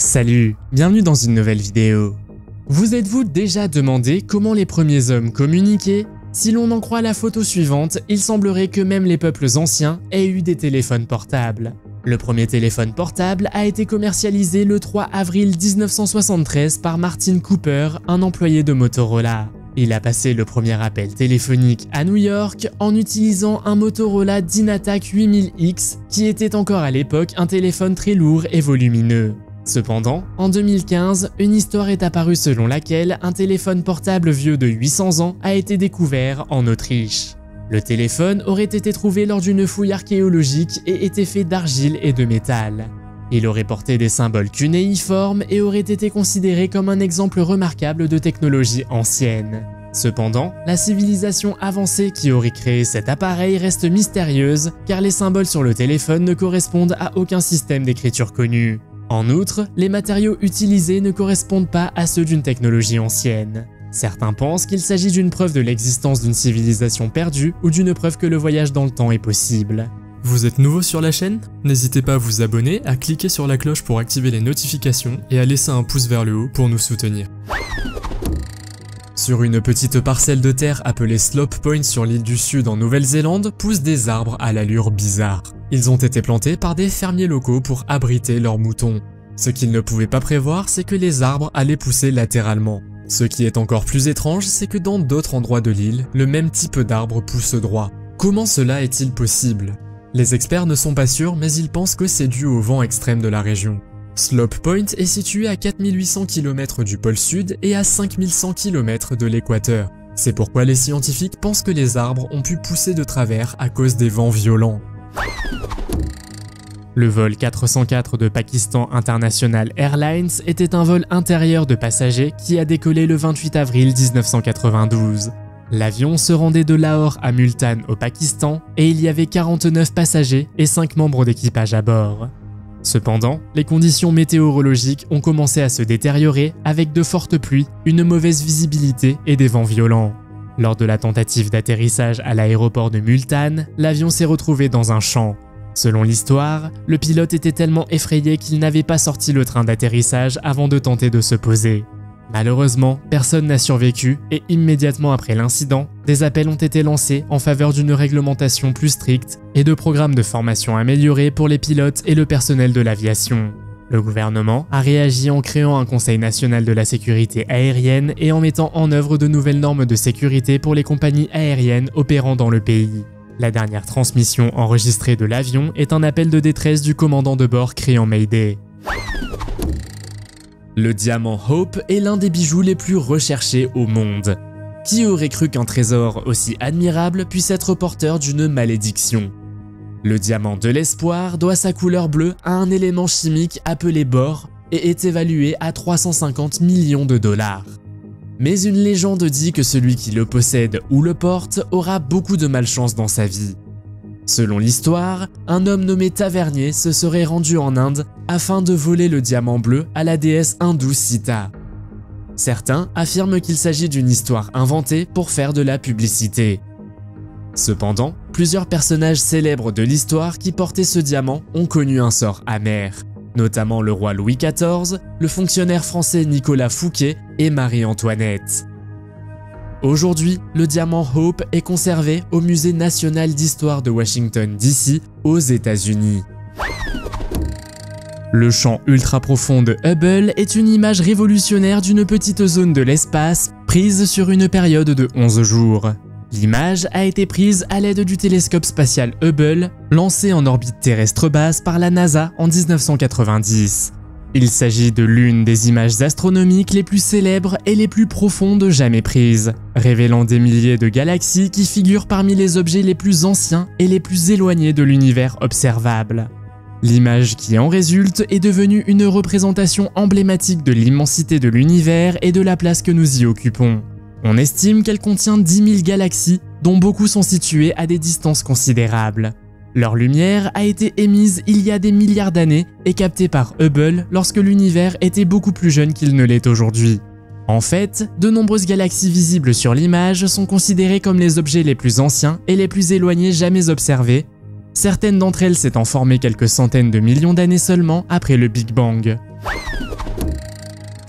Salut, bienvenue dans une nouvelle vidéo. Vous êtes-vous déjà demandé comment les premiers hommes communiquaient? Si l'on en croit la photo suivante, il semblerait que même les peuples anciens aient eu des téléphones portables. Le premier téléphone portable a été commercialisé le 3 avril 1973 par Martin Cooper, un employé de Motorola. Il a passé le premier appel téléphonique à New York en utilisant un Motorola Dynatac 8000X qui était encore à l'époque un téléphone très lourd et volumineux. Cependant, en 2015, une histoire est apparue selon laquelle un téléphone portable vieux de 800 ans a été découvert en Autriche. Le téléphone aurait été trouvé lors d'une fouille archéologique et était fait d'argile et de métal. Il aurait porté des symboles cunéiformes et aurait été considéré comme un exemple remarquable de technologie ancienne. Cependant, la civilisation avancée qui aurait créé cet appareil reste mystérieuse car les symboles sur le téléphone ne correspondent à aucun système d'écriture connu. En outre, les matériaux utilisés ne correspondent pas à ceux d'une technologie ancienne. Certains pensent qu'il s'agit d'une preuve de l'existence d'une civilisation perdue ou d'une preuve que le voyage dans le temps est possible. Vous êtes nouveau sur la chaîne? N'hésitez pas à vous abonner, à cliquer sur la cloche pour activer les notifications et à laisser un pouce vers le haut pour nous soutenir. Sur une petite parcelle de terre appelée Slope Point sur l'île du Sud en Nouvelle-Zélande poussent des arbres à l'allure bizarre. Ils ont été plantés par des fermiers locaux pour abriter leurs moutons. Ce qu'ils ne pouvaient pas prévoir, c'est que les arbres allaient pousser latéralement. Ce qui est encore plus étrange, c'est que dans d'autres endroits de l'île, le même type d'arbre pousse droit. Comment cela est-il possible? Les experts ne sont pas sûrs, mais ils pensent que c'est dû au vent extrême de la région. Slope Point est situé à 4800 km du pôle sud et à 5100 km de l'équateur. C'est pourquoi les scientifiques pensent que les arbres ont pu pousser de travers à cause des vents violents. Le vol 404 de Pakistan International Airlines était un vol intérieur de passagers qui a décollé le 28 avril 1992. L'avion se rendait de Lahore à Multan au Pakistan et il y avait 49 passagers et 5 membres d'équipage à bord. Cependant, les conditions météorologiques ont commencé à se détériorer avec de fortes pluies, une mauvaise visibilité et des vents violents. Lors de la tentative d'atterrissage à l'aéroport de Multan, l'avion s'est retrouvé dans un champ. Selon l'histoire, le pilote était tellement effrayé qu'il n'avait pas sorti le train d'atterrissage avant de tenter de se poser. Malheureusement, personne n'a survécu et immédiatement après l'incident, des appels ont été lancés en faveur d'une réglementation plus stricte et de programmes de formation améliorés pour les pilotes et le personnel de l'aviation. Le gouvernement a réagi en créant un Conseil national de la sécurité aérienne et en mettant en œuvre de nouvelles normes de sécurité pour les compagnies aériennes opérant dans le pays. La dernière transmission enregistrée de l'avion est un appel de détresse du commandant de bord criant Mayday. Le diamant Hope est l'un des bijoux les plus recherchés au monde. Qui aurait cru qu'un trésor aussi admirable puisse être porteur d'une malédiction? Le diamant de l'espoir doit sa couleur bleue à un élément chimique appelé bore et est évalué à 350 millions de dollars. Mais une légende dit que celui qui le possède ou le porte aura beaucoup de malchance dans sa vie. Selon l'histoire, un homme nommé Tavernier se serait rendu en Inde afin de voler le diamant bleu à la déesse hindoue Sita. Certains affirment qu'il s'agit d'une histoire inventée pour faire de la publicité. Cependant, plusieurs personnages célèbres de l'histoire qui portaient ce diamant ont connu un sort amer, notamment le roi Louis XIV, le fonctionnaire français Nicolas Fouquet et Marie-Antoinette. Aujourd'hui, le diamant Hope est conservé au Musée national d'histoire de Washington DC, aux États-Unis. Le champ ultra profond de Hubble est une image révolutionnaire d'une petite zone de l'espace prise sur une période de 11 jours. L'image a été prise à l'aide du télescope spatial Hubble, lancé en orbite terrestre basse par la NASA en 1990. Il s'agit de l'une des images astronomiques les plus célèbres et les plus profondes jamais prises, révélant des milliers de galaxies qui figurent parmi les objets les plus anciens et les plus éloignés de l'univers observable. L'image qui en résulte est devenue une représentation emblématique de l'immensité de l'univers et de la place que nous y occupons. On estime qu'elle contient 10 000 galaxies, dont beaucoup sont situées à des distances considérables. Leur lumière a été émise il y a des milliards d'années et captée par Hubble lorsque l'univers était beaucoup plus jeune qu'il ne l'est aujourd'hui. En fait, de nombreuses galaxies visibles sur l'image sont considérées comme les objets les plus anciens et les plus éloignés jamais observés, certaines d'entre elles s'étant formées quelques centaines de millions d'années seulement après le Big Bang.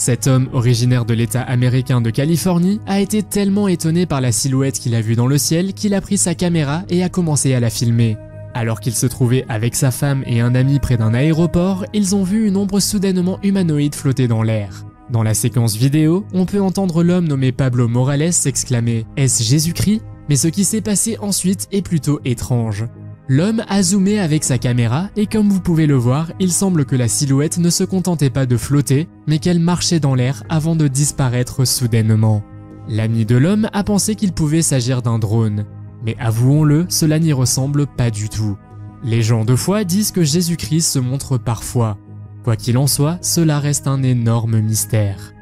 Cet homme, originaire de l'État américain de Californie, a été tellement étonné par la silhouette qu'il a vue dans le ciel qu'il a pris sa caméra et a commencé à la filmer. Alors qu'il se trouvait avec sa femme et un ami près d'un aéroport, ils ont vu une ombre soudainement humanoïde flotter dans l'air. Dans la séquence vidéo, on peut entendre l'homme nommé Pablo Morales s'exclamer « Est-ce Jésus-Christ ?» Mais ce qui s'est passé ensuite est plutôt étrange. L'homme a zoomé avec sa caméra et comme vous pouvez le voir, il semble que la silhouette ne se contentait pas de flotter, mais qu'elle marchait dans l'air avant de disparaître soudainement. L'ami de l'homme a pensé qu'il pouvait s'agir d'un drone. Mais avouons-le, cela n'y ressemble pas du tout. Les gens de foi disent que Jésus-Christ se montre parfois. Quoi qu'il en soit, cela reste un énorme mystère.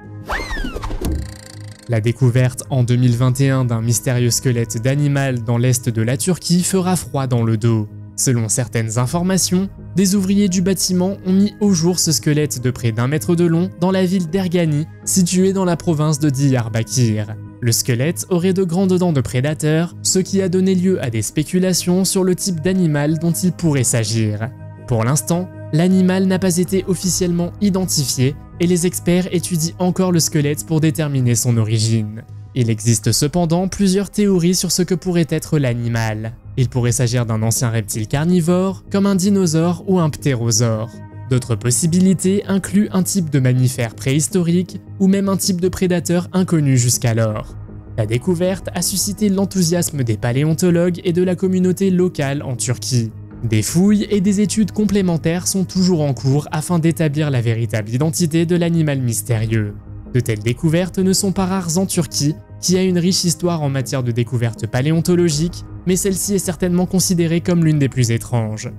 La découverte en 2021 d'un mystérieux squelette d'animal dans l'est de la Turquie fera froid dans le dos. Selon certaines informations, des ouvriers du bâtiment ont mis au jour ce squelette de près d'1 mètre de long dans la ville d'Ergani, située dans la province de Diyarbakir. Le squelette aurait de grandes dents de prédateur, ce qui a donné lieu à des spéculations sur le type d'animal dont il pourrait s'agir. Pour l'instant, l'animal n'a pas été officiellement identifié et les experts étudient encore le squelette pour déterminer son origine. Il existe cependant plusieurs théories sur ce que pourrait être l'animal. Il pourrait s'agir d'un ancien reptile carnivore, comme un dinosaure ou un ptérosaure. D'autres possibilités incluent un type de mammifère préhistorique ou même un type de prédateur inconnu jusqu'alors. La découverte a suscité l'enthousiasme des paléontologues et de la communauté locale en Turquie. Des fouilles et des études complémentaires sont toujours en cours afin d'établir la véritable identité de l'animal mystérieux. De telles découvertes ne sont pas rares en Turquie, qui a une riche histoire en matière de découvertes paléontologiques, mais celle-ci est certainement considérée comme l'une des plus étranges.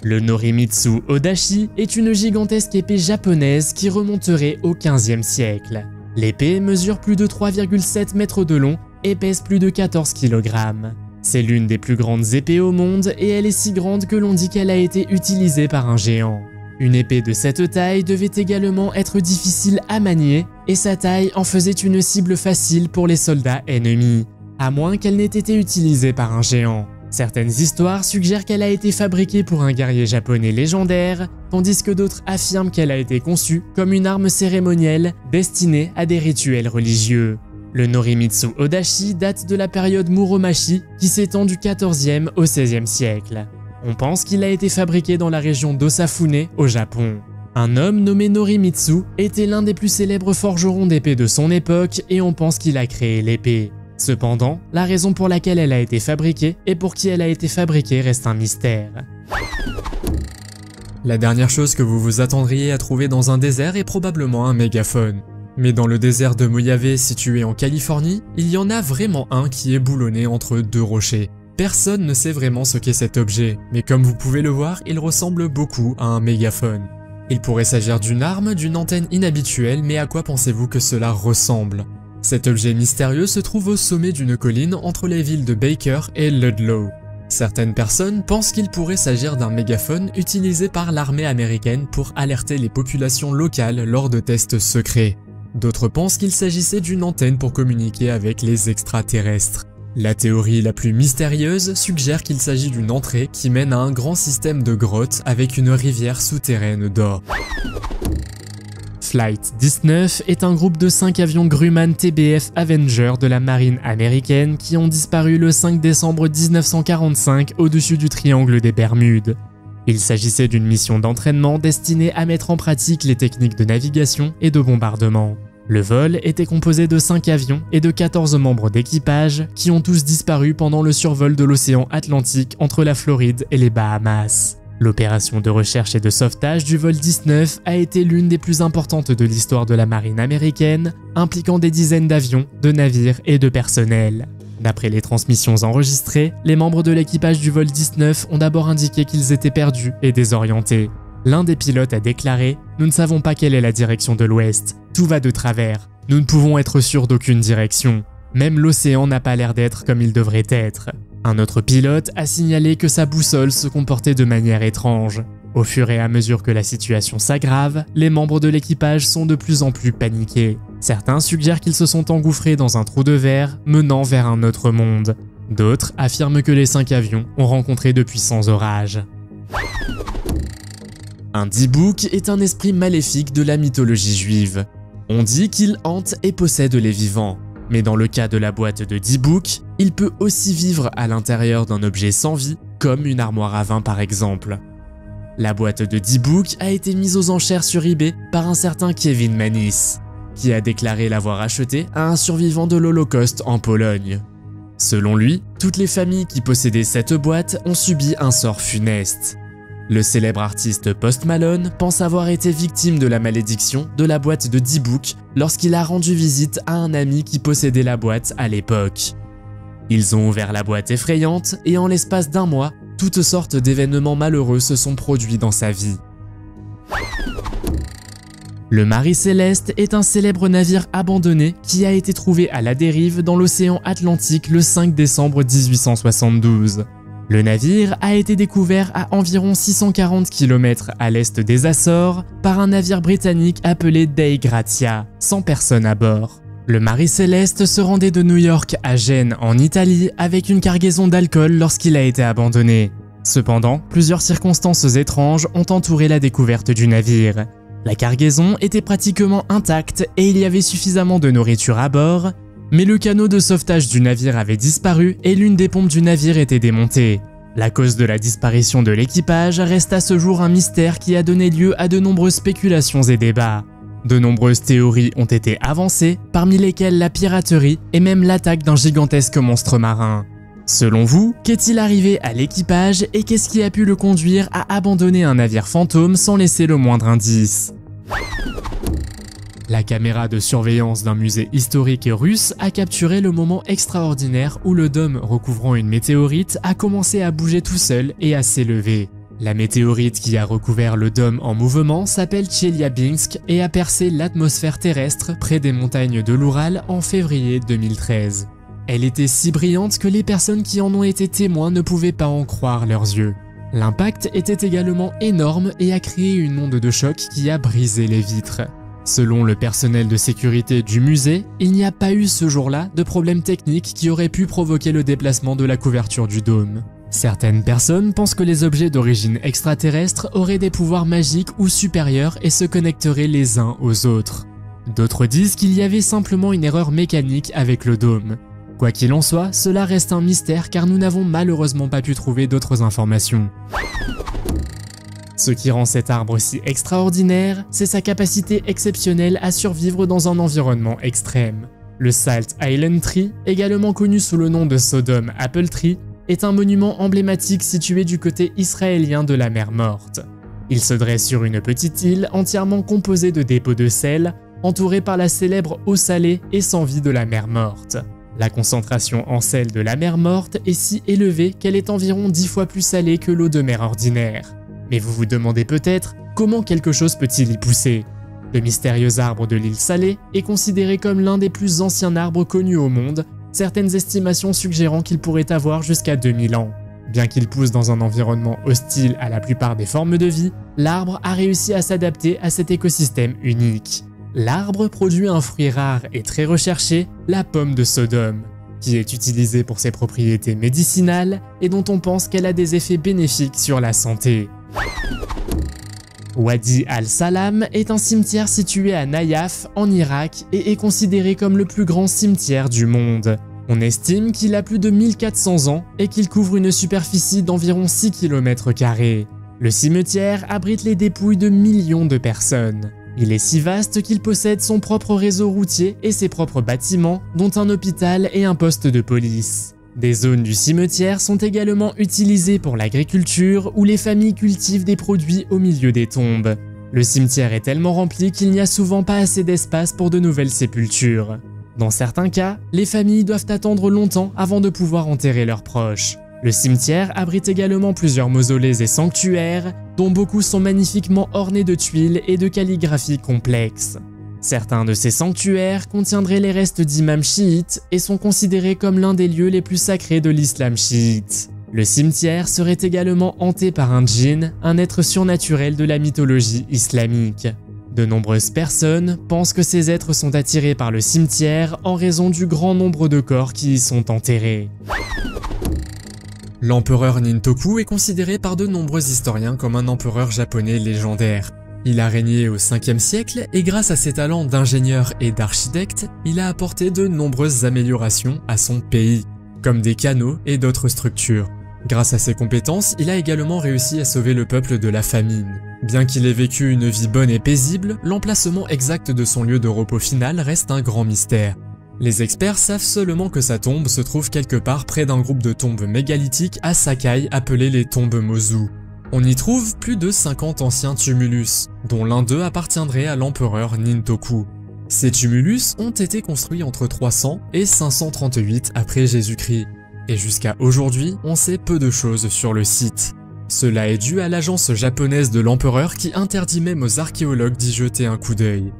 Le Norimitsu Odachi est une gigantesque épée japonaise qui remonterait au XVe siècle. L'épée mesure plus de 3,7 mètres de long et pèse plus de 14 kg. C'est l'une des plus grandes épées au monde et elle est si grande que l'on dit qu'elle a été utilisée par un géant. Une épée de cette taille devait également être difficile à manier et sa taille en faisait une cible facile pour les soldats ennemis, à moins qu'elle n'ait été utilisée par un géant. Certaines histoires suggèrent qu'elle a été fabriquée pour un guerrier japonais légendaire, tandis que d'autres affirment qu'elle a été conçue comme une arme cérémonielle destinée à des rituels religieux. Le Norimitsu Odachi date de la période Muromachi qui s'étend du XIVe au XVIe siècle. On pense qu'il a été fabriqué dans la région d'Osafune au Japon. Un homme nommé Norimitsu était l'un des plus célèbres forgerons d'épées de son époque et on pense qu'il a créé l'épée. Cependant, la raison pour laquelle elle a été fabriquée et pour qui elle a été fabriquée reste un mystère. La dernière chose que vous vous attendriez à trouver dans un désert est probablement un mégaphone. Mais dans le désert de Mojave situé en Californie, il y en a vraiment un qui est boulonné entre deux rochers. Personne ne sait vraiment ce qu'est cet objet, mais comme vous pouvez le voir, il ressemble beaucoup à un mégaphone. Il pourrait s'agir d'une arme, d'une antenne inhabituelle, mais à quoi pensez-vous que cela ressemble? Cet objet mystérieux se trouve au sommet d'une colline entre les villes de Baker et Ludlow. Certaines personnes pensent qu'il pourrait s'agir d'un mégaphone utilisé par l'armée américaine pour alerter les populations locales lors de tests secrets. D'autres pensent qu'il s'agissait d'une antenne pour communiquer avec les extraterrestres. La théorie la plus mystérieuse suggère qu'il s'agit d'une entrée qui mène à un grand système de grottes avec une rivière souterraine d'or. Flight 19 est un groupe de 5 avions Grumman TBF Avenger de la marine américaine qui ont disparu le 5 décembre 1945 au-dessus du triangle des Bermudes. Il s'agissait d'une mission d'entraînement destinée à mettre en pratique les techniques de navigation et de bombardement. Le vol était composé de 5 avions et de 14 membres d'équipage qui ont tous disparu pendant le survol de l'océan Atlantique entre la Floride et les Bahamas. L'opération de recherche et de sauvetage du vol 19 a été l'une des plus importantes de l'histoire de la marine américaine, impliquant des dizaines d'avions, de navires et de personnel. D'après les transmissions enregistrées, les membres de l'équipage du vol 19 ont d'abord indiqué qu'ils étaient perdus et désorientés. L'un des pilotes a déclaré « Nous ne savons pas quelle est la direction de l'ouest. Tout va de travers. Nous ne pouvons être sûrs d'aucune direction. Même l'océan n'a pas l'air d'être comme il devrait être. » Un autre pilote a signalé que sa boussole se comportait de manière étrange. Au fur et à mesure que la situation s'aggrave, les membres de l'équipage sont de plus en plus paniqués. Certains suggèrent qu'ils se sont engouffrés dans un trou de verre menant vers un autre monde. D'autres affirment que les 5 avions ont rencontré de puissants orages. Un Dybbuk est un esprit maléfique de la mythologie juive. On dit qu'il hante et possède les vivants. Mais dans le cas de la boîte de Dybbuk, il peut aussi vivre à l'intérieur d'un objet sans vie, comme une armoire à vin par exemple. La boîte de Dybbuk a été mise aux enchères sur eBay par un certain Kevin Manis, qui a déclaré l'avoir achetée à un survivant de l'Holocauste en Pologne. Selon lui, toutes les familles qui possédaient cette boîte ont subi un sort funeste. Le célèbre artiste Post Malone pense avoir été victime de la malédiction de la boîte de Dybbuk lorsqu'il a rendu visite à un ami qui possédait la boîte à l'époque. Ils ont ouvert la boîte effrayante et en l'espace d'un mois, toutes sortes d'événements malheureux se sont produits dans sa vie. Le Marie Céleste est un célèbre navire abandonné qui a été trouvé à la dérive dans l'océan Atlantique le 5 décembre 1872. Le navire a été découvert à environ 640 km à l'est des Açores par un navire britannique appelé Dei Gratia, sans personne à bord. Le Marie Céleste se rendait de New York à Gênes en Italie avec une cargaison d'alcool lorsqu'il a été abandonné. Cependant, plusieurs circonstances étranges ont entouré la découverte du navire. La cargaison était pratiquement intacte et il y avait suffisamment de nourriture à bord, mais le canot de sauvetage du navire avait disparu et l'une des pompes du navire était démontée. La cause de la disparition de l'équipage reste à ce jour un mystère qui a donné lieu à de nombreuses spéculations et débats. De nombreuses théories ont été avancées, parmi lesquelles la piraterie et même l'attaque d'un gigantesque monstre marin. Selon vous, qu'est-il arrivé à l'équipage et qu'est-ce qui a pu le conduire à abandonner un navire fantôme sans laisser le moindre indice? La caméra de surveillance d'un musée historique russe a capturé le moment extraordinaire où le dôme recouvrant une météorite a commencé à bouger tout seul et à s'élever. La météorite qui a recouvert le dôme en mouvement s'appelle Tcheliabinsk et a percé l'atmosphère terrestre près des montagnes de l'Oural en février 2013. Elle était si brillante que les personnes qui en ont été témoins ne pouvaient pas en croire leurs yeux. L'impact était également énorme et a créé une onde de choc qui a brisé les vitres. Selon le personnel de sécurité du musée, il n'y a pas eu ce jour-là de problème technique qui aurait pu provoquer le déplacement de la couverture du dôme. Certaines personnes pensent que les objets d'origine extraterrestre auraient des pouvoirs magiques ou supérieurs et se connecteraient les uns aux autres. D'autres disent qu'il y avait simplement une erreur mécanique avec le dôme. Quoi qu'il en soit, cela reste un mystère car nous n'avons malheureusement pas pu trouver d'autres informations. Ce qui rend cet arbre si extraordinaire, c'est sa capacité exceptionnelle à survivre dans un environnement extrême. Le Salt Island Tree, également connu sous le nom de Sodom Apple Tree, est un monument emblématique situé du côté israélien de la mer Morte. Il se dresse sur une petite île entièrement composée de dépôts de sel, entourée par la célèbre eau salée et sans vie de la mer Morte. La concentration en sel de la mer Morte est si élevée qu'elle est environ 10 fois plus salée que l'eau de mer ordinaire. Mais vous vous demandez peut-être, comment quelque chose peut-il y pousser? Le mystérieux arbre de l'île Salée est considéré comme l'un des plus anciens arbres connus au monde, certaines estimations suggérant qu'il pourrait avoir jusqu'à 2000 ans. Bien qu'il pousse dans un environnement hostile à la plupart des formes de vie, l'arbre a réussi à s'adapter à cet écosystème unique. L'arbre produit un fruit rare et très recherché, la pomme de Sodome, qui est utilisée pour ses propriétés médicinales et dont on pense qu'elle a des effets bénéfiques sur la santé. Wadi al-Salam est un cimetière situé à Nayaf, en Irak, et est considéré comme le plus grand cimetière du monde. On estime qu'il a plus de 1400 ans et qu'il couvre une superficie d'environ 6 km². Le cimetière abrite les dépouilles de millions de personnes. Il est si vaste qu'il possède son propre réseau routier et ses propres bâtiments, dont un hôpital et un poste de police. Des zones du cimetière sont également utilisées pour l'agriculture où les familles cultivent des produits au milieu des tombes. Le cimetière est tellement rempli qu'il n'y a souvent pas assez d'espace pour de nouvelles sépultures. Dans certains cas, les familles doivent attendre longtemps avant de pouvoir enterrer leurs proches. Le cimetière abrite également plusieurs mausolées et sanctuaires, dont beaucoup sont magnifiquement ornés de tuiles et de calligraphie complexes. Certains de ces sanctuaires contiendraient les restes d'imams chiites et sont considérés comme l'un des lieux les plus sacrés de l'islam chiite. Le cimetière serait également hanté par un djinn, un être surnaturel de la mythologie islamique. De nombreuses personnes pensent que ces êtres sont attirés par le cimetière en raison du grand nombre de corps qui y sont enterrés. L'empereur Nintoku est considéré par de nombreux historiens comme un empereur japonais légendaire. Il a régné au 5e siècle et grâce à ses talents d'ingénieur et d'architecte, il a apporté de nombreuses améliorations à son pays, comme des canaux et d'autres structures. Grâce à ses compétences, il a également réussi à sauver le peuple de la famine. Bien qu'il ait vécu une vie bonne et paisible, l'emplacement exact de son lieu de repos final reste un grand mystère. Les experts savent seulement que sa tombe se trouve quelque part près d'un groupe de tombes mégalithiques à Sakai appelées les tombes Mozu. On y trouve plus de 50 anciens tumulus, dont l'un d'eux appartiendrait à l'empereur Nintoku. Ces tumulus ont été construits entre 300 et 538 après Jésus-Christ, et jusqu'à aujourd'hui, on sait peu de choses sur le site. Cela est dû à l'agence japonaise de l'empereur qui interdit même aux archéologues d'y jeter un coup d'œil.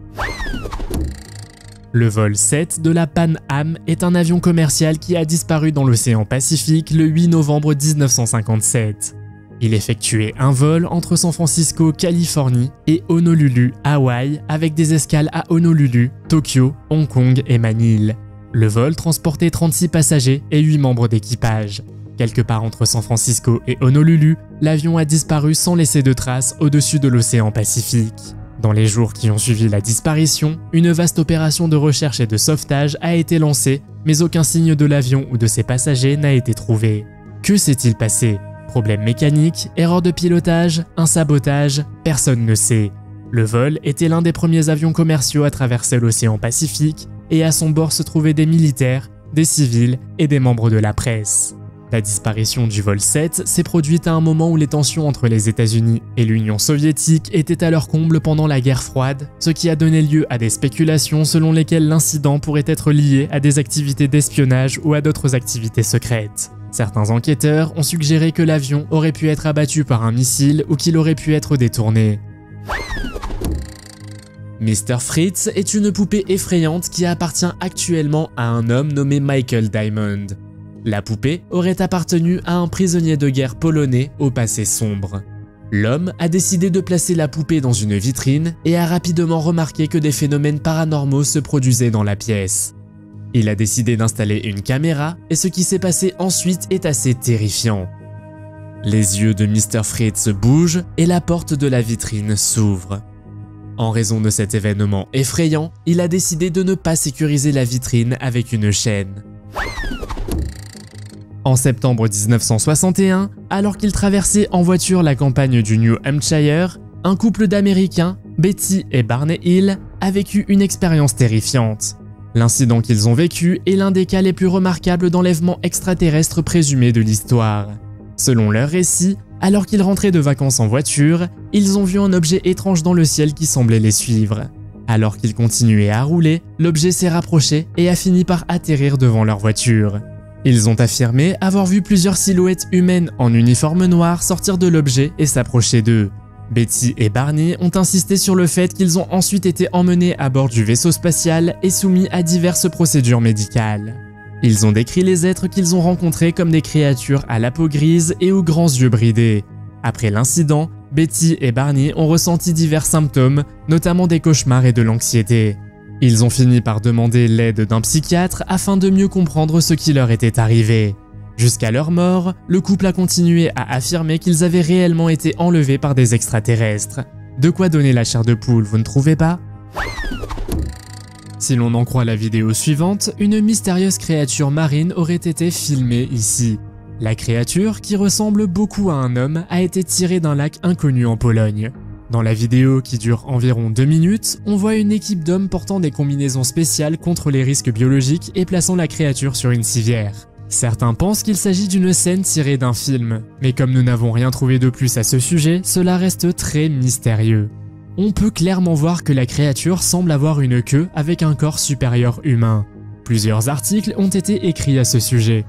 Le vol 7 de la Pan Am est un avion commercial qui a disparu dans l'océan Pacifique le 8 novembre 1957. Il effectuait un vol entre San Francisco, Californie et Honolulu, Hawaï, avec des escales à Honolulu, Tokyo, Hong Kong et Manille. Le vol transportait 36 passagers et 8 membres d'équipage. Quelque part entre San Francisco et Honolulu, l'avion a disparu sans laisser de traces au-dessus de l'océan Pacifique. Dans les jours qui ont suivi la disparition, une vaste opération de recherche et de sauvetage a été lancée, mais aucun signe de l'avion ou de ses passagers n'a été trouvé. Que s'est-il passé ? Problème mécanique, erreur de pilotage, un sabotage, personne ne sait. Le vol était l'un des premiers avions commerciaux à traverser l'océan Pacifique et à son bord se trouvaient des militaires, des civils et des membres de la presse. La disparition du vol 7 s'est produite à un moment où les tensions entre les États-Unis et l'Union soviétique étaient à leur comble pendant la guerre froide, ce qui a donné lieu à des spéculations selon lesquelles l'incident pourrait être lié à des activités d'espionnage ou à d'autres activités secrètes. Certains enquêteurs ont suggéré que l'avion aurait pu être abattu par un missile ou qu'il aurait pu être détourné. Mr. Fritz est une poupée effrayante qui appartient actuellement à un homme nommé Michael Diamond. La poupée aurait appartenu à un prisonnier de guerre polonais au passé sombre. L'homme a décidé de placer la poupée dans une vitrine et a rapidement remarqué que des phénomènes paranormaux se produisaient dans la pièce. Il a décidé d'installer une caméra et ce qui s'est passé ensuite est assez terrifiant. Les yeux de Mr. Fritz bougent et la porte de la vitrine s'ouvre. En raison de cet événement effrayant, il a décidé de ne pas sécuriser la vitrine avec une chaîne. En septembre 1961, alors qu'il traversait en voiture la campagne du New Hampshire, un couple d'Américains, Betty et Barney Hill, a vécu une expérience terrifiante. L'incident qu'ils ont vécu est l'un des cas les plus remarquables d'enlèvement extraterrestre présumé de l'histoire. Selon leur récit, alors qu'ils rentraient de vacances en voiture, ils ont vu un objet étrange dans le ciel qui semblait les suivre. Alors qu'ils continuaient à rouler, l'objet s'est rapproché et a fini par atterrir devant leur voiture. Ils ont affirmé avoir vu plusieurs silhouettes humaines en uniforme noir sortir de l'objet et s'approcher d'eux. Betty et Barney ont insisté sur le fait qu'ils ont ensuite été emmenés à bord du vaisseau spatial et soumis à diverses procédures médicales. Ils ont décrit les êtres qu'ils ont rencontrés comme des créatures à la peau grise et aux grands yeux bridés. Après l'incident, Betty et Barney ont ressenti divers symptômes, notamment des cauchemars et de l'anxiété. Ils ont fini par demander l'aide d'un psychiatre afin de mieux comprendre ce qui leur était arrivé. Jusqu'à leur mort, le couple a continué à affirmer qu'ils avaient réellement été enlevés par des extraterrestres. De quoi donner la chair de poule, vous ne trouvez pas ? Si l'on en croit la vidéo suivante, une mystérieuse créature marine aurait été filmée ici. La créature, qui ressemble beaucoup à un homme, a été tirée d'un lac inconnu en Pologne. Dans la vidéo, qui dure environ 2 minutes, on voit une équipe d'hommes portant des combinaisons spéciales contre les risques biologiques et plaçant la créature sur une civière. Certains pensent qu'il s'agit d'une scène tirée d'un film, mais comme nous n'avons rien trouvé de plus à ce sujet, cela reste très mystérieux. On peut clairement voir que la créature semble avoir une queue avec un corps supérieur humain. Plusieurs articles ont été écrits à ce sujet,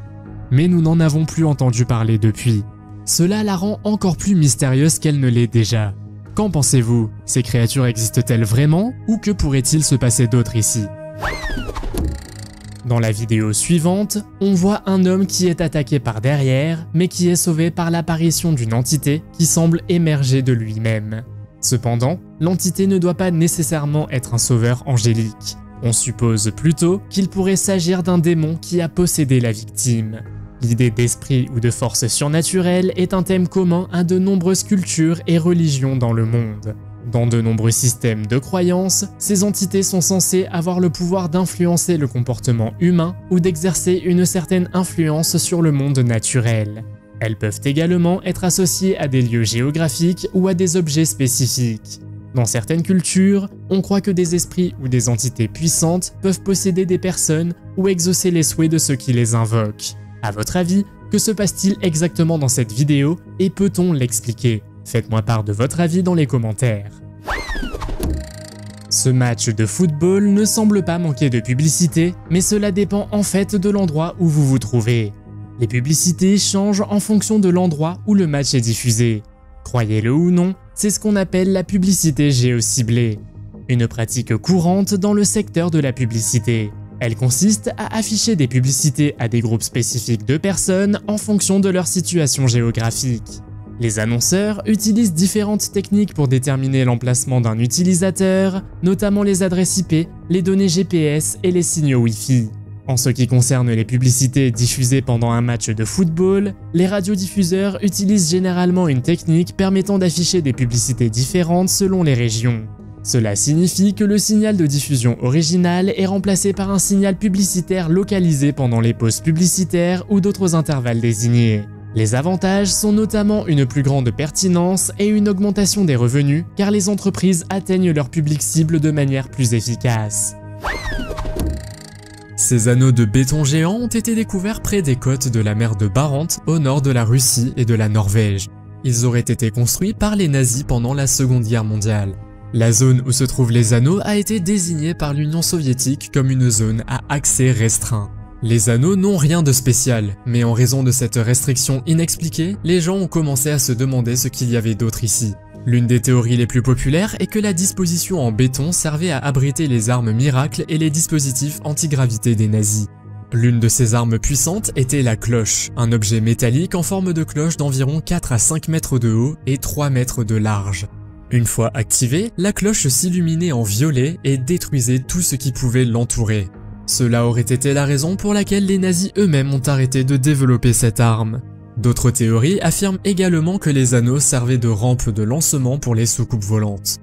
mais nous n'en avons plus entendu parler depuis. Cela la rend encore plus mystérieuse qu'elle ne l'est déjà. Qu'en pensez-vous? Ces créatures existent-elles vraiment ou que pourrait-il se passer d'autre ici? Dans la vidéo suivante, on voit un homme qui est attaqué par derrière, mais qui est sauvé par l'apparition d'une entité qui semble émerger de lui-même. Cependant, l'entité ne doit pas nécessairement être un sauveur angélique. On suppose plutôt qu'il pourrait s'agir d'un démon qui a possédé la victime. L'idée d'esprit ou de force surnaturelle est un thème commun à de nombreuses cultures et religions dans le monde. Dans de nombreux systèmes de croyances, ces entités sont censées avoir le pouvoir d'influencer le comportement humain ou d'exercer une certaine influence sur le monde naturel. Elles peuvent également être associées à des lieux géographiques ou à des objets spécifiques. Dans certaines cultures, on croit que des esprits ou des entités puissantes peuvent posséder des personnes ou exaucer les souhaits de ceux qui les invoquent. À votre avis, que se passe-t-il exactement dans cette vidéo et peut-on l'expliquer? Faites-moi part de votre avis dans les commentaires. Ce match de football ne semble pas manquer de publicité, mais cela dépend en fait de l'endroit où vous vous trouvez. Les publicités changent en fonction de l'endroit où le match est diffusé. Croyez-le ou non, c'est ce qu'on appelle la publicité géociblée. Une pratique courante dans le secteur de la publicité. Elle consiste à afficher des publicités à des groupes spécifiques de personnes en fonction de leur situation géographique. Les annonceurs utilisent différentes techniques pour déterminer l'emplacement d'un utilisateur, notamment les adresses IP, les données GPS et les signaux Wi-Fi. En ce qui concerne les publicités diffusées pendant un match de football, les radiodiffuseurs utilisent généralement une technique permettant d'afficher des publicités différentes selon les régions. Cela signifie que le signal de diffusion original est remplacé par un signal publicitaire localisé pendant les pauses publicitaires ou d'autres intervalles désignés. Les avantages sont notamment une plus grande pertinence et une augmentation des revenus, car les entreprises atteignent leur public cible de manière plus efficace. Ces anneaux de béton géants ont été découverts près des côtes de la mer de Barents, au nord de la Russie et de la Norvège. Ils auraient été construits par les nazis pendant la Seconde Guerre mondiale. La zone où se trouvent les anneaux a été désignée par l'Union soviétique comme une zone à accès restreint. Les anneaux n'ont rien de spécial, mais en raison de cette restriction inexpliquée, les gens ont commencé à se demander ce qu'il y avait d'autre ici. L'une des théories les plus populaires est que la disposition en béton servait à abriter les armes miracles et les dispositifs anti-gravité des nazis. L'une de ces armes puissantes était la cloche, un objet métallique en forme de cloche d'environ 4 à 5 mètres de haut et 3 mètres de large. Une fois activée, la cloche s'illuminait en violet et détruisait tout ce qui pouvait l'entourer. Cela aurait été la raison pour laquelle les nazis eux-mêmes ont arrêté de développer cette arme. D'autres théories affirment également que les anneaux servaient de rampe de lancement pour les soucoupes volantes.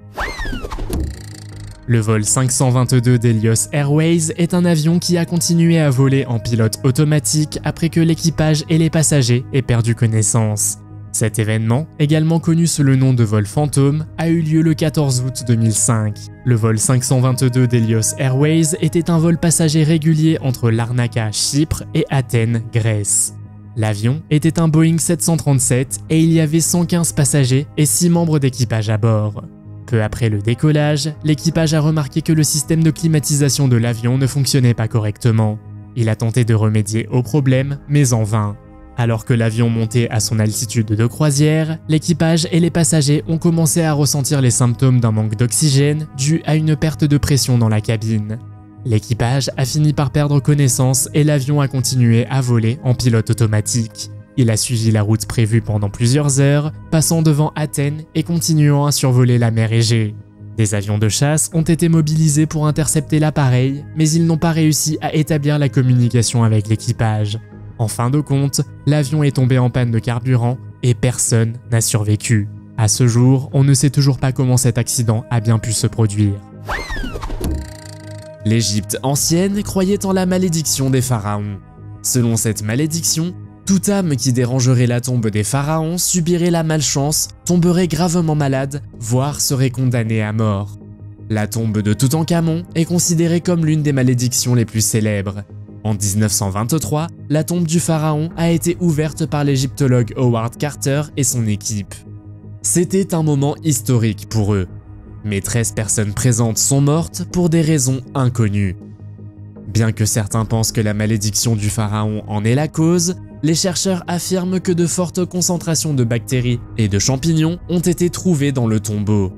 Le vol 522 d'Helios Airways est un avion qui a continué à voler en pilote automatique après que l'équipage et les passagers aient perdu connaissance. Cet événement, également connu sous le nom de vol fantôme, a eu lieu le 14 août 2005. Le vol 522 d'Helios Airways était un vol passager régulier entre Larnaca, Chypre et Athènes, Grèce. L'avion était un Boeing 737 et il y avait 115 passagers et 6 membres d'équipage à bord. Peu après le décollage, l'équipage a remarqué que le système de climatisation de l'avion ne fonctionnait pas correctement. Il a tenté de remédier au problème, mais en vain. Alors que l'avion montait à son altitude de croisière, l'équipage et les passagers ont commencé à ressentir les symptômes d'un manque d'oxygène dû à une perte de pression dans la cabine. L'équipage a fini par perdre connaissance et l'avion a continué à voler en pilote automatique. Il a suivi la route prévue pendant plusieurs heures, passant devant Athènes et continuant à survoler la mer Égée. Des avions de chasse ont été mobilisés pour intercepter l'appareil, mais ils n'ont pas réussi à établir la communication avec l'équipage. En fin de compte, l'avion est tombé en panne de carburant et personne n'a survécu. À ce jour, on ne sait toujours pas comment cet accident a bien pu se produire. L'Égypte ancienne croyait en la malédiction des pharaons. Selon cette malédiction, toute âme qui dérangerait la tombe des pharaons subirait la malchance, tomberait gravement malade, voire serait condamnée à mort. La tombe de Toutankhamon est considérée comme l'une des malédictions les plus célèbres. En 1923, la tombe du pharaon a été ouverte par l'égyptologue Howard Carter et son équipe. C'était un moment historique pour eux. Mais 13 personnes présentes sont mortes pour des raisons inconnues. Bien que certains pensent que la malédiction du pharaon en est la cause, les chercheurs affirment que de fortes concentrations de bactéries et de champignons ont été trouvées dans le tombeau.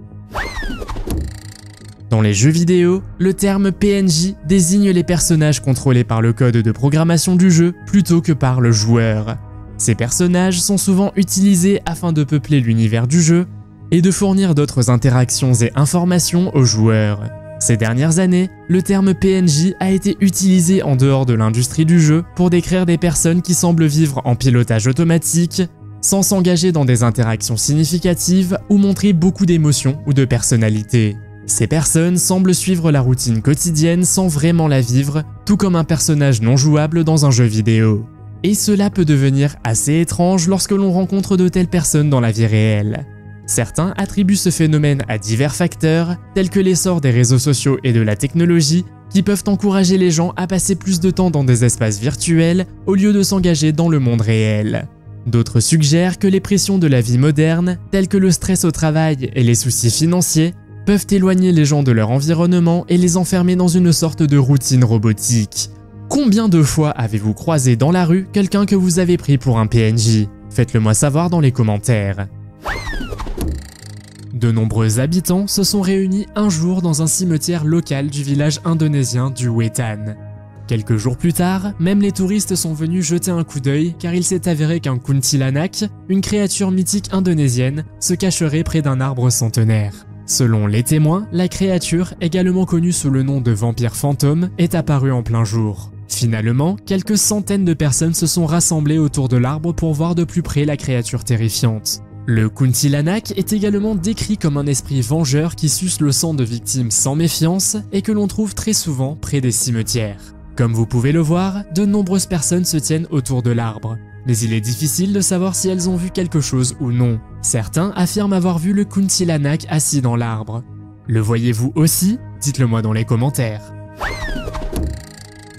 Dans les jeux vidéo, le terme PNJ désigne les personnages contrôlés par le code de programmation du jeu plutôt que par le joueur. Ces personnages sont souvent utilisés afin de peupler l'univers du jeu et de fournir d'autres interactions et informations aux joueurs. Ces dernières années, le terme PNJ a été utilisé en dehors de l'industrie du jeu pour décrire des personnes qui semblent vivre en pilotage automatique, sans s'engager dans des interactions significatives ou montrer beaucoup d'émotions ou de personnalité. Ces personnes semblent suivre la routine quotidienne sans vraiment la vivre, tout comme un personnage non jouable dans un jeu vidéo. Et cela peut devenir assez étrange lorsque l'on rencontre de telles personnes dans la vie réelle. Certains attribuent ce phénomène à divers facteurs, tels que l'essor des réseaux sociaux et de la technologie, qui peuvent encourager les gens à passer plus de temps dans des espaces virtuels au lieu de s'engager dans le monde réel. D'autres suggèrent que les pressions de la vie moderne, telles que le stress au travail et les soucis financiers, peuvent éloigner les gens de leur environnement et les enfermer dans une sorte de routine robotique. Combien de fois avez-vous croisé dans la rue quelqu'un que vous avez pris pour un PNJ? Faites-le moi savoir dans les commentaires. De nombreux habitants se sont réunis un jour dans un cimetière local du village indonésien du Wetan. Quelques jours plus tard, même les touristes sont venus jeter un coup d'œil car il s'est avéré qu'un kuntilanak, une créature mythique indonésienne, se cacherait près d'un arbre centenaire. Selon les témoins, la créature, également connue sous le nom de vampire fantôme, est apparue en plein jour. Finalement, quelques centaines de personnes se sont rassemblées autour de l'arbre pour voir de plus près la créature terrifiante. Le kuntilanak est également décrit comme un esprit vengeur qui suce le sang de victimes sans méfiance et que l'on trouve très souvent près des cimetières. Comme vous pouvez le voir, de nombreuses personnes se tiennent autour de l'arbre. Mais il est difficile de savoir si elles ont vu quelque chose ou non. Certains affirment avoir vu le kuntilanak assis dans l'arbre. Le voyez-vous aussi? Dites-le moi dans les commentaires.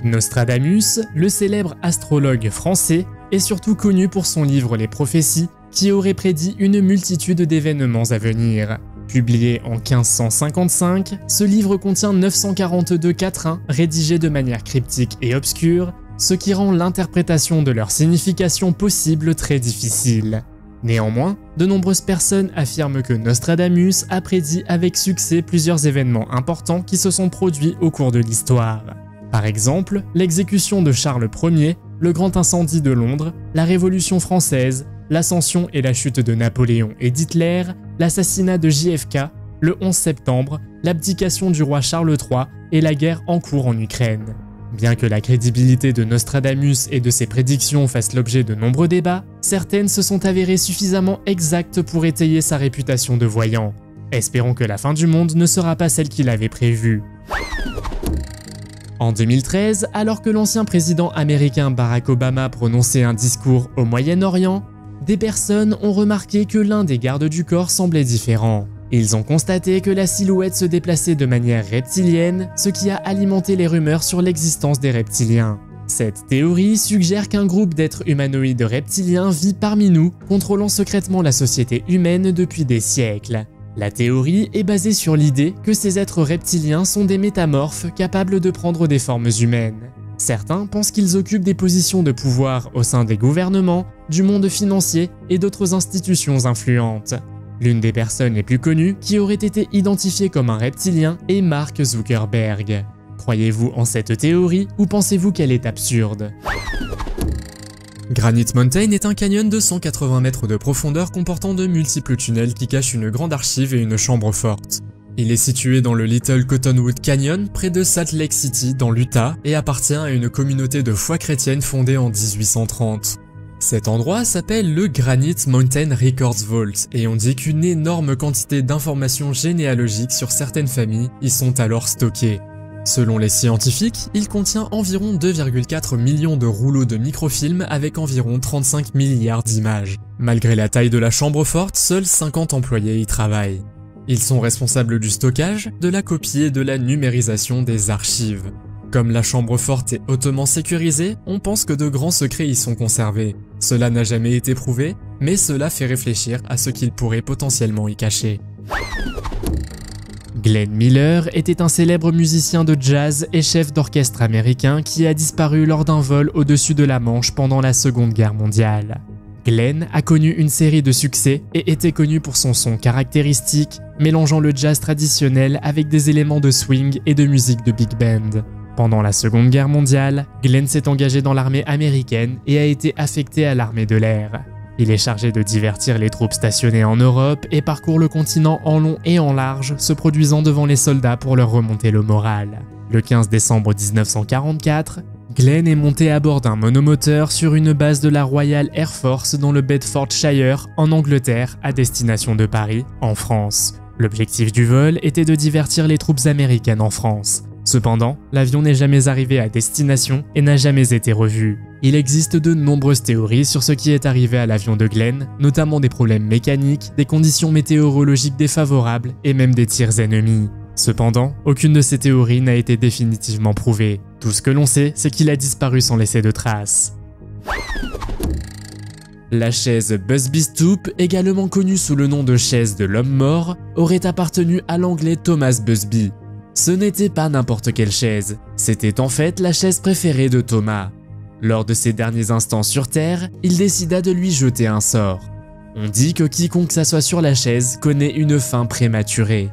Nostradamus, le célèbre astrologue français, est surtout connu pour son livre Les Prophéties, qui aurait prédit une multitude d'événements à venir. Publié en 1555, ce livre contient 942 quatrains rédigés de manière cryptique et obscure, ce qui rend l'interprétation de leur signification possible très difficile. Néanmoins, de nombreuses personnes affirment que Nostradamus a prédit avec succès plusieurs événements importants qui se sont produits au cours de l'histoire. Par exemple, l'exécution de Charles Ier, le grand incendie de Londres, la Révolution française, l'ascension et la chute de Napoléon et d'Hitler, l'assassinat de JFK, le 11 septembre, l'abdication du roi Charles III et la guerre en cours en Ukraine. Bien que la crédibilité de Nostradamus et de ses prédictions fasse l'objet de nombreux débats, certaines se sont avérées suffisamment exactes pour étayer sa réputation de voyant. Espérons que la fin du monde ne sera pas celle qu'il avait prévue. En 2013, alors que l'ancien président américain Barack Obama prononçait un discours au Moyen-Orient, des personnes ont remarqué que l'un des gardes du corps semblait différent. Ils ont constaté que la silhouette se déplaçait de manière reptilienne, ce qui a alimenté les rumeurs sur l'existence des reptiliens. Cette théorie suggère qu'un groupe d'êtres humanoïdes reptiliens vit parmi nous, contrôlant secrètement la société humaine depuis des siècles. La théorie est basée sur l'idée que ces êtres reptiliens sont des métamorphes capables de prendre des formes humaines. Certains pensent qu'ils occupent des positions de pouvoir au sein des gouvernements, du monde financier et d'autres institutions influentes. L'une des personnes les plus connues qui aurait été identifiée comme un reptilien est Mark Zuckerberg. Croyez-vous en cette théorie ou pensez-vous qu'elle est absurde? Granite Mountain est un canyon de 180 mètres de profondeur comportant de multiples tunnels qui cachent une grande archive et une chambre forte. Il est situé dans le Little Cottonwood Canyon, près de Salt Lake City, dans l'Utah, et appartient à une communauté de foi chrétienne fondée en 1830. Cet endroit s'appelle le Granite Mountain Records Vault, et on dit qu'une énorme quantité d'informations généalogiques sur certaines familles y sont alors stockées. Selon les scientifiques, il contient environ 2,4 millions de rouleaux de microfilms avec environ 35 milliards d'images. Malgré la taille de la chambre forte, seuls 50 employés y travaillent. Ils sont responsables du stockage, de la copie et de la numérisation des archives. Comme la chambre forte est hautement sécurisée, on pense que de grands secrets y sont conservés. Cela n'a jamais été prouvé, mais cela fait réfléchir à ce qu'il pourrait potentiellement y cacher. Glenn Miller était un célèbre musicien de jazz et chef d'orchestre américain qui a disparu lors d'un vol au-dessus de la Manche pendant la Seconde Guerre mondiale. Glenn a connu une série de succès et était connu pour son son caractéristique, mélangeant le jazz traditionnel avec des éléments de swing et de musique de big band. Pendant la Seconde Guerre mondiale, Glenn s'est engagé dans l'armée américaine et a été affecté à l'armée de l'air. Il est chargé de divertir les troupes stationnées en Europe et parcourt le continent en long et en large, se produisant devant les soldats pour leur remonter le moral. Le 15 décembre 1944, Glenn est monté à bord d'un monomoteur sur une base de la Royal Air Force dans le Bedfordshire, en Angleterre, à destination de Paris, en France. L'objectif du vol était de divertir les troupes américaines en France. Cependant, l'avion n'est jamais arrivé à destination et n'a jamais été revu. Il existe de nombreuses théories sur ce qui est arrivé à l'avion de Glenn, notamment des problèmes mécaniques, des conditions météorologiques défavorables et même des tirs ennemis. Cependant, aucune de ces théories n'a été définitivement prouvée. Tout ce que l'on sait, c'est qu'il a disparu sans laisser de traces. La chaise Busby Stoop, également connue sous le nom de chaise de l'homme mort, aurait appartenu à l'anglais Thomas Busby. Ce n'était pas n'importe quelle chaise, c'était en fait la chaise préférée de Thomas. Lors de ses derniers instants sur Terre, il décida de lui jeter un sort. On dit que quiconque s'assoit sur la chaise connaît une fin prématurée.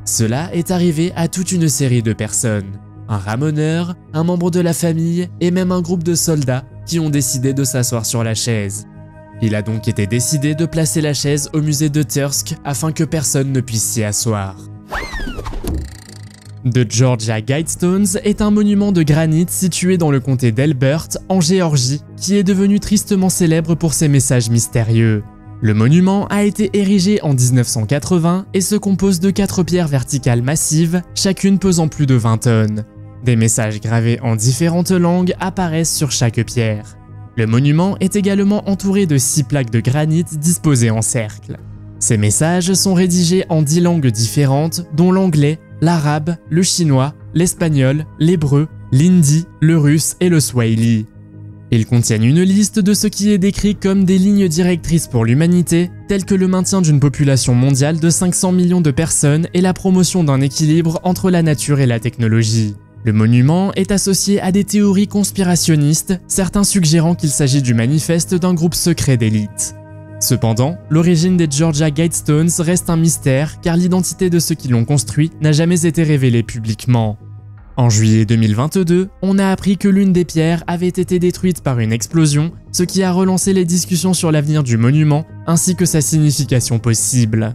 Cela est arrivé à toute une série de personnes. Un ramoneur, un membre de la famille et même un groupe de soldats qui ont décidé de s'asseoir sur la chaise. Il a donc été décidé de placer la chaise au musée de Thirsk afin que personne ne puisse s'y asseoir. The Georgia Guidestones est un monument de granit situé dans le comté d'Elbert, en Géorgie, qui est devenu tristement célèbre pour ses messages mystérieux. Le monument a été érigé en 1980 et se compose de 4 pierres verticales massives, chacune pesant plus de 20 tonnes. Des messages gravés en différentes langues apparaissent sur chaque pierre. Le monument est également entouré de 6 plaques de granit disposées en cercle. Ces messages sont rédigés en 10 langues différentes, dont l'anglais, l'arabe, le chinois, l'espagnol, l'hébreu, l'hindi, le russe et le swahili. Ils contiennent une liste de ce qui est décrit comme des lignes directrices pour l'humanité, telles que le maintien d'une population mondiale de 500 millions de personnes et la promotion d'un équilibre entre la nature et la technologie. Le monument est associé à des théories conspirationnistes, certains suggérant qu'il s'agit du manifeste d'un groupe secret d'élite. Cependant, l'origine des Georgia Guidestones reste un mystère car l'identité de ceux qui l'ont construit n'a jamais été révélée publiquement. En juillet 2022, on a appris que l'une des pierres avait été détruite par une explosion, ce qui a relancé les discussions sur l'avenir du monument ainsi que sa signification possible.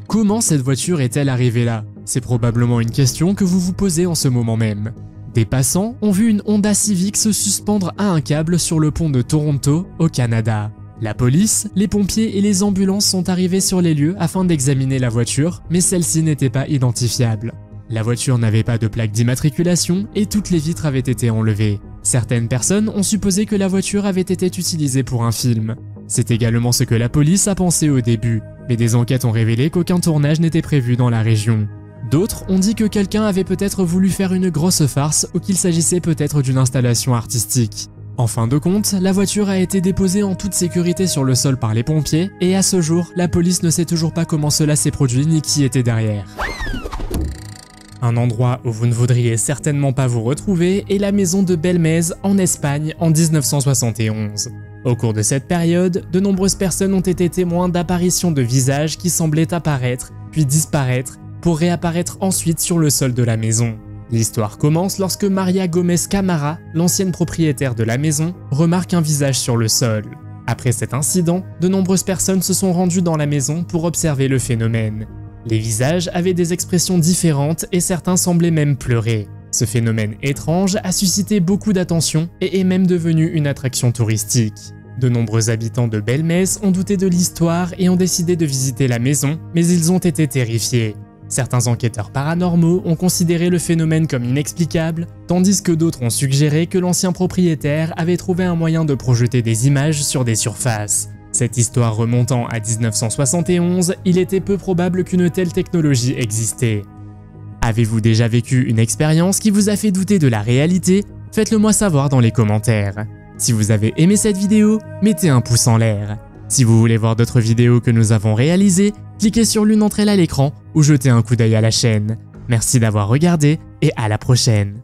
Comment cette voiture est-elle arrivée là? C'est probablement une question que vous vous posez en ce moment même. Des passants ont vu une Honda Civic se suspendre à un câble sur le pont de Toronto, au Canada. La police, les pompiers et les ambulances sont arrivés sur les lieux afin d'examiner la voiture, mais celle-ci n'était pas identifiable. La voiture n'avait pas de plaque d'immatriculation et toutes les vitres avaient été enlevées. Certaines personnes ont supposé que la voiture avait été utilisée pour un film. C'est également ce que la police a pensé au début, mais des enquêtes ont révélé qu'aucun tournage n'était prévu dans la région. D'autres ont dit que quelqu'un avait peut-être voulu faire une grosse farce ou qu'il s'agissait peut-être d'une installation artistique. En fin de compte, la voiture a été déposée en toute sécurité sur le sol par les pompiers et à ce jour, la police ne sait toujours pas comment cela s'est produit ni qui était derrière. Un endroit où vous ne voudriez certainement pas vous retrouver est la maison de Belmez en Espagne en 1971. Au cours de cette période, de nombreuses personnes ont été témoins d'apparitions de visages qui semblaient apparaître, puis disparaître, pour réapparaître ensuite sur le sol de la maison. L'histoire commence lorsque Maria Gomez Camara, l'ancienne propriétaire de la maison, remarque un visage sur le sol. Après cet incident, de nombreuses personnes se sont rendues dans la maison pour observer le phénomène. Les visages avaient des expressions différentes et certains semblaient même pleurer. Ce phénomène étrange a suscité beaucoup d'attention et est même devenu une attraction touristique. De nombreux habitants de Belmez ont douté de l'histoire et ont décidé de visiter la maison, mais ils ont été terrifiés. Certains enquêteurs paranormaux ont considéré le phénomène comme inexplicable, tandis que d'autres ont suggéré que l'ancien propriétaire avait trouvé un moyen de projeter des images sur des surfaces. Cette histoire remontant à 1971, il était peu probable qu'une telle technologie existait. Avez-vous déjà vécu une expérience qui vous a fait douter de la réalité? Faites-le moi savoir dans les commentaires. Si vous avez aimé cette vidéo, mettez un pouce en l'air. Si vous voulez voir d'autres vidéos que nous avons réalisées, cliquez sur l'une d'entre elles à l'écran ou jetez un coup d'œil à la chaîne. Merci d'avoir regardé et à la prochaine.